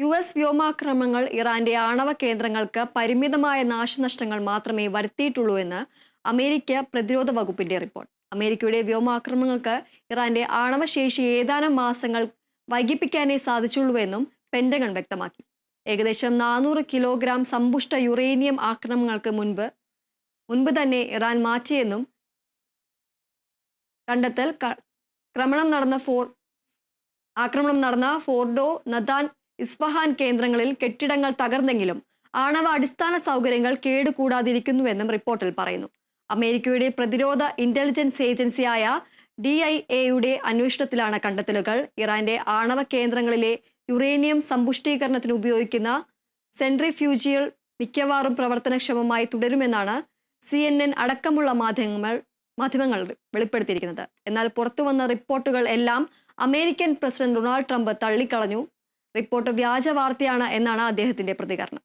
US വ്യോമാക്രമണങ്ങൾ ഇറാന്റെ ആണവ കേന്ദ്രങ്ങൾക്ക് പരിമിതമായ നാശനഷ്ടങ്ങൾ മാത്രമേ വരുത്തിയിട്ടുള്ളൂ എന്ന് അമേരിക്ക പ്രതിരോധ വകുപ്പിന്റെ റിപ്പോർട്ട്. അമേരിക്കയുടെ വ്യോമാക്രമണങ്ങൾക്ക് ഇറാന്റെ ആണവശേഷി ഏതാനും മാസങ്ങൾ വൈകിപ്പിക്കാനേ സാധിച്ചുള്ളൂവെന്നും പെന്റഗൺ വ്യക്തമാക്കി. ഏകദേശം 400 കിലോഗ്രാം സമ്പുഷ്ട യുറേനിയം ആക്രമണങ്ങൾക്ക് മുൻപ് തന്നെ ഇറാൻ മാറ്റിയെന്നും കണ്ടെത്തൽ ആക്രമണം നടന്ന ഫോർഡോ, നദാൻ, ഇസ്ഫഹാൻ കേന്ദ്രങ്ങളിൽ കെട്ടിടങ്ങൾ തകർന്നെങ്കിലും ആണവ അടിസ്ഥാന സൗകര്യങ്ങൾ കേടുകൂടാതിരിക്കുന്നുവെന്നും റിപ്പോർട്ടിൽ പറയുന്നു. അമേരിക്കയുടെ പ്രതിരോധ ഇന്റലിജൻസ് ഏജൻസിയായ DIAയുടെ അന്വേഷണത്തിലാണ് കണ്ടെത്തലുകൾ. ഇറാന്റെ ആണവ കേന്ദ്രങ്ങളിലെ യുറേനിയം സമ്പുഷ്ടീകരണത്തിന് ഉപയോഗിക്കുന്ന സെൻട്രിഫ്യൂജികൾ മിക്കവാറും പ്രവർത്തനക്ഷമമായി തുടരുമെന്നാണ് CNN അടക്കമുള്ള മാധ്യമങ്ങൾ വെളിപ്പെടുത്തിയിരിക്കുന്നത്. എന്നാൽ പുറത്തുവന്ന റിപ്പോർട്ടുകൾ എല്ലാം അമേരിക്കൻ പ്രസിഡന്റ് ഡൊണാൾഡ് ട്രംപ് തള്ളിക്കളഞ്ഞു. റിപ്പോർട്ട് വ്യാജ വാർത്തയാണ് എന്നാണ് അദ്ദേഹത്തിന്റെ പ്രതികരണം.